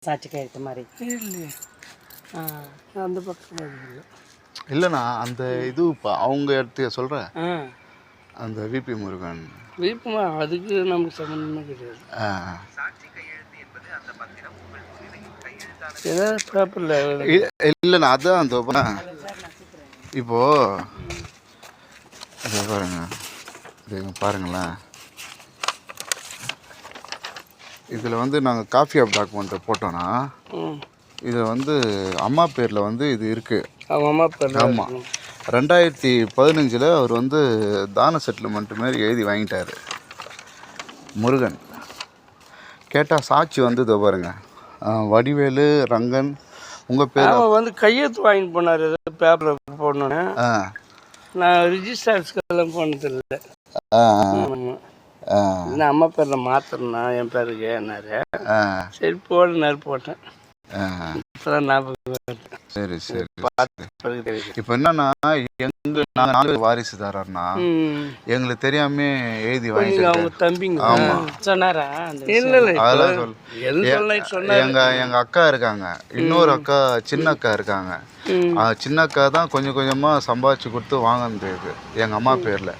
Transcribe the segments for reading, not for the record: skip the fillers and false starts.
சாட்சி கையெழுத்து மாதிரி இல்லையே அந்த பக்கம் இல்லை. இல்லைண்ணா அந்த இது இப்போ அவங்க இடத்துக்கு சொல்கிறேன். அந்த விபி முருகன் விருப்பமா அதுக்கு நமக்கு சம்மந்தமே கிடையாது. ஏதாவது பேப்பரில் இல்லைண்ணா அதுதான் அந்த இப்போது இதை பாருங்க, இது பாருங்களேன். இதில் வந்து நாங்கள் காஃபி ஆஃப் டாக்குமெண்ட்டை போட்டோன்னா இதில் வந்து அம்மா பேரில் வந்து இது இருக்குது. அவங்க அம்மா பேர். ஆமாம், 2015 அவர் வந்து தான செட்டில்மெண்ட் மாரி எழுதி வாங்கிட்டார் முருகன். கேட்டால் சாட்சி வந்து இதை பாருங்க, வடிவேலு ரங்கன் உங்கள் பேர். அவன் வந்து கையெழுத்து வாங்கிட்டு போனார் ஏதாவது பேப்பரில் போடணுன்னு. நான் ரிஜிஸ்டர்ஸ்க்கெல்லாம் போனதில்லை. நான் அம்மா பேரில் மாத்திரண்ணா என் பேருக்கு என்னாரு. சரி போடுனாரு, போட்டேன். சரி சரி. இப்போ என்னன்னா நாங்கள் 4 பேர் வாரிசுதாரர்னா எங்களுக்கு தெரியாம எழுதி வாங்கிட்டு அவங்க தம்பிங்க. ஆமா சொன்னாரா? இல்லை இல்லை அதெல்லாம் எங்க அக்கா இருக்காங்க, இன்னொரு அக்கா சின்ன அக்கா இருக்காங்க. சின்ன அக்கா தான் கொஞ்சம் கொஞ்சமாக சம்பாதிச்சு கொடுத்து வாங்கினது இது எங்கள் அம்மா பேரில்.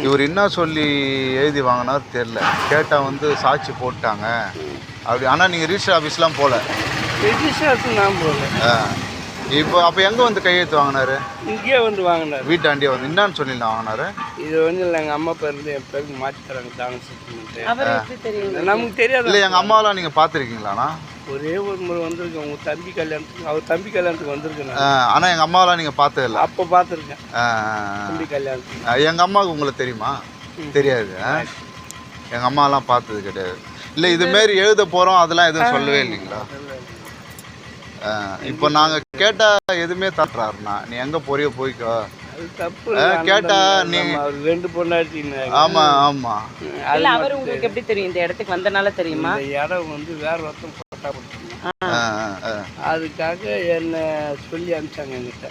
இவர் என்ன சொல்லி எழுதி வாங்கினார் தெரில. கேட்டால் வந்து சாட்சி போட்டாங்க அப்படி. ஆனால் நீங்கள் ரிஜிஸ்டர் ஆஃபீஸ்லாம் போகல? ரிஜிஸ்டர் நான் போகல. இப்போ அப்போ எங்கே வந்து கையெழுத்து வாங்கினாரு? இங்கேயே வந்து வாங்கினார். வீட்டாண்டியே வந்து என்னன்னு சொல்லி வாங்கினாரு? இது வந்து இல்லை எங்கள் அம்மா பேருந்து என் பேருக்கு மாற்றி தராங்க தான செட்டில்மெண்ட்டு. நமக்கு தெரியாது. இல்லை எங்கள் அம்மாவெலாம் நீங்கள் பார்த்துருக்கீங்களாண்ணா? ஒரே ஒரு முறை வந்திருக்கேன் உங்கள் தம்பி கல்யாணத்துக்கு. அவர் தம்பி கல்யாணத்துக்கு வந்திருக்கேன். ஆனால் எங்கள் அம்மாவெலாம் நீங்கள் பார்த்ததில்ல? அப்போ பார்த்துருக்கேன் தம்பி கல்யாணத்துக்கு. எங்கள் அம்மாவுக்கு உங்களுக்கு தெரியுமா? தெரியாது. எங்கள் அம்மாலாம் பார்த்தது கிடையாது. இல்லை இதுமாரி எழுத போகிறோம் அதெல்லாம் எதுவும் சொல்லவே இல்லைங்களா? இப்போ நாங்கள் கேட்டால் எதுவுமே தட்டுறாருண்ணா, நீ எங்கே போறியோ போய்க்கோ. அது தப்பு. கேட்டா நீ 2 பொண்டாட்டி. ஆமாம் ஆமாம். அவர் உங்களுக்கு எப்படி தெரியும்? இந்த இடத்துக்கு வந்தனால தெரியுமா? இந்த இடம் வந்து வேற ஒருத்தர் போட்டா கொடுத்தாங்க. அதுக்காக என்ன சொல்லி அனுப்பிச்சாங்க என்கிட்ட.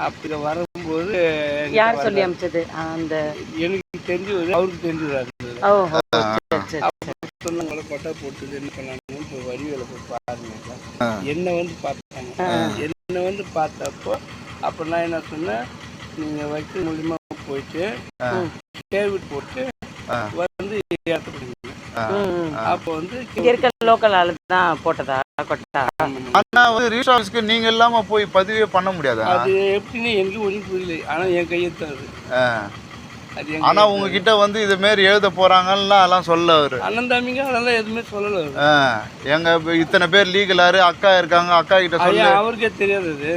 அப்படி வரும்போது யார் சொல்லி அனுப்பிச்சது? அந்த எனக்கு தெரிஞ்சு அவருக்கு தெரிஞ்சுறாரு. சொன்னவங்கள கொட்டா போட்டுது என்ன பண்ணாங்க, இப்போ வடிவேல போய் பாருங்க. என்னை வந்து பார்த்தாங்க. என்னை வந்து பார்த்தப்போ அப்போ நான் என்ன சொன்னேன், நீங்கள் வக்கீல் மூலியமா போயிட்டு கேவிட் போட்டு வந்து ஏற்றப்படுங்க. அப்போ வந்து இருக்க லோக்கல் ஆளு தான் போட்டதா கொட்டா. ஆனால் வந்து ரிஜிஸ்டர் ஆஃபீஸ்க்கு நீங்கள் இல்லாமல் போய் பதிவே பண்ண முடியாது. அது எப்படின்னு எனக்கு ஒன்றும் புரியல. ஆனால் என் கையெழுத்து அது. ஆனா உங்ககிட்ட வந்து இது மாரி எழுத போறாங்கன்னா அதெல்லாம் சொல்ல அவரு அண்ணன் தம்பிங்க அதெல்லாம் எதுவுமே சொல்லல. எங்க இத்தனை பேர் லீகலாரு அக்கா இருக்காங்க, அக்கா கிட்ட சொல்லி அவருக்கே தெரியாது. அது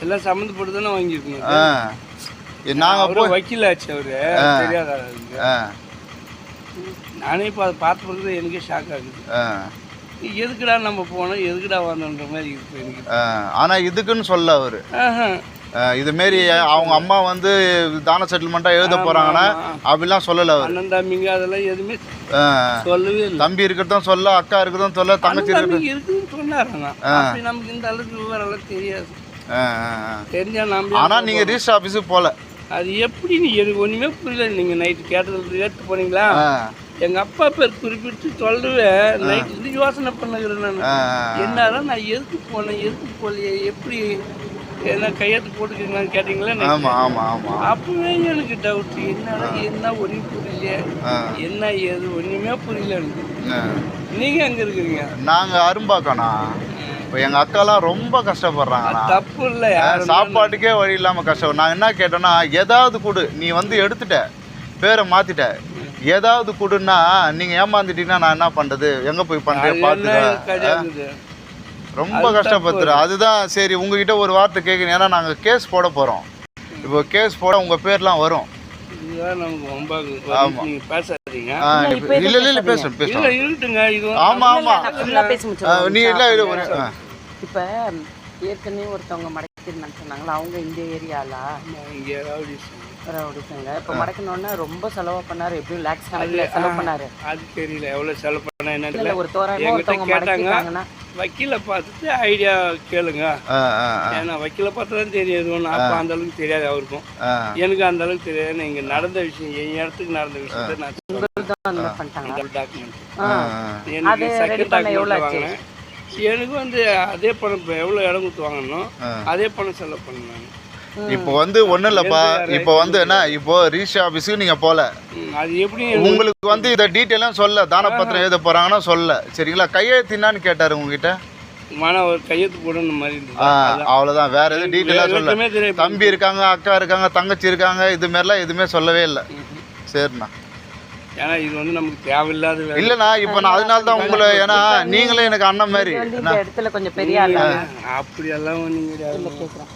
எல்லாம் சம்மந்தப்பட்டு தானே வாங்கியிருக்கணும். நாங்க வக்கீல் ஆச்சு அவரு தெரியாத. நானே இப்போ அதை பார்த்த பிறகு எனக்கே ஷாக் ஆகுது. எதுக்குடா நம்ம போனோம், எதுக்குடா வந்தோன்ற மாதிரி இருக்கு எனக்கு. ஆனா இதுக்குன்னு சொல்ல அவரு இது மாரி அவங்க அம்மா வந்து தான செட்டில்மெண்ட்டா எழுத போறாங்கன்னா அப்படிலாம் சொல்லல. அண்ணன் தம்பிங்க அதெல்லாம் எதுவுமே சொல்லவே இல்லை. தம்பி இருக்கிறதும் சொல்ல, அக்கா இருக்கிறதும் சொல்ல, தங்கச்சி இருக்குன்னு சொன்னாருங்க. நமக்கு இந்த அளவுக்கு விவரம் எல்லாம் தெரியாது. தெரிஞ்சா நம்ம. ஆனா நீங்க ரிஜிஸ்டர் ஆஃபீஸுக்கு போல. அது எப்படி நீ எனக்கு ஒண்ணுமே புரியல. நீங்க நைட்டு கேட்டதுல கேட்டு போனீங்களா? எங்க அப்பா பேர் குறிப்பிட்டு சொல்லவே நைட் வந்து யோசனை பண்ணுகிறேன் நான். என்னதான் நான் எதுக்கு போனேன், எதுக்கு போலையே, எப்படி என்ன கையெழுத்து போட்டுக்கிறீங்களான்னு கேட்டீங்களா? அப்பவே எனக்கு டவுட். என்னடா என்ன ஒன்றும் புரியல, என்ன ஏது ஒன்றுமே புரியல எனக்கு. நீங்க எங்க இருக்கிறீங்க? நாங்க அரும்பாக்கண்ணா. இப்போ எங்கள் அக்காலாம் ரொம்ப கஷ்டப்படுறாங்க. தப்பு இல்லை, சாப்பாட்டுக்கே வழி இல்லாமல் கஷ்டம். நாங்கள் என்ன கேட்டோன்னா, ஏதாவது கொடு, நீ வந்து எடுத்துட்ட பேரை மாற்றிட்ட, ஏதாவது கொடுன்னா நீங்கள் ஏமாந்துட்டீங்கன்னா நான் என்ன பண்ணுறது, எங்கே போய் பண்ணுறேன் பார்த்துக்க. ரொம்ப கஷ்டப்படுத்துற. அதுதான் சரி உங்ககிட்ட ஒரு வார்த்தை கேட்கணும். ஏன்னா நாங்கள் கேஸ் போட போகிறோம். இப்போ கேஸ் போட உங்கள் பேர்லாம் வரும். இப்போ ஏற்கனவே ஒருத்தவங்க மடக்கிருந்தான்னு சொன்னாங்களா, அவங்க இந்த ஏரியாலா? ரவுடிசங்க. இப்போ மடக்கணுன்னா ரொம்ப செலவு பண்ணாரு. எப்படியும் லேக்ஸ் கணக்கில் செலவு பண்ணாரு. அது தெரியல எவ்வளோ செலவு பண்ண என்ன. ஒரு தோராயமாக ஒருத்தவங்க மடக்கிட்டாங்கன்னா வக்கீலை பார்த்துட்டு ஐடியா கேளுங்க. ஏன்னா வக்கீலை பார்த்து தான் தெரியாது. அப்போ அந்த அளவுக்கு தெரியாது அவருக்கும், எனக்கு அந்த அளவுக்கு தெரியாது. இங்கே நடந்த விஷயம், என் இடத்துக்கு நடந்த விஷயத்த நான் டாக்குமெண்ட் எனக்கு செகண்ட் டாக்குமெண்ட் வாங்கினேன். எனக்கு வந்து அதே பணம் இப்போ எவ்வளோ இடம் கொடுத்து வாங்கணும் அதே பணம் செலவு பண்ணேன். இப்போ வந்து ஒன்றும் இல்லைப்பா, இப்போ வந்து என்ன, இப்போ ரிஜிஸ்ட்ரி ஆஃபீஸுக்கு நீங்கள் போகல, அது எப்படி உங்களுக்கு வந்து இதை டீட்டெயிலும் சொல்ல, தானப்பத்திரம் எழுத போகிறாங்கன்னா சொல்ல, சரிங்களா? கையெழுத்தினான்னு கேட்டார் உங்ககிட்ட, ஒரு கையெழுத்து போடணும் மாதிரி இருந்தது. அவ்வளோதான், வேற எதுவும் டீட்டெயிலாக சொல்ல. தம்பி இருக்காங்க, அக்கா இருக்காங்க, தங்கச்சி இருக்காங்க, இது மாதிரிலாம் எதுவுமே சொல்லவே இல்லை. சரிண்ணா. ஏன்னா இது வந்து நமக்கு தேவையில்லாத வேலை. இல்லைண்ணா, இப்போ நான் அதனால தான் உங்களை, ஏன்னா நீங்களே எனக்கு அண்ணன் மாதிரி இந்த இடத்துல கொஞ்சம் பெரிய ஆள் அப்படியெல்லாம் நீங்கள் கேட்குறேன்.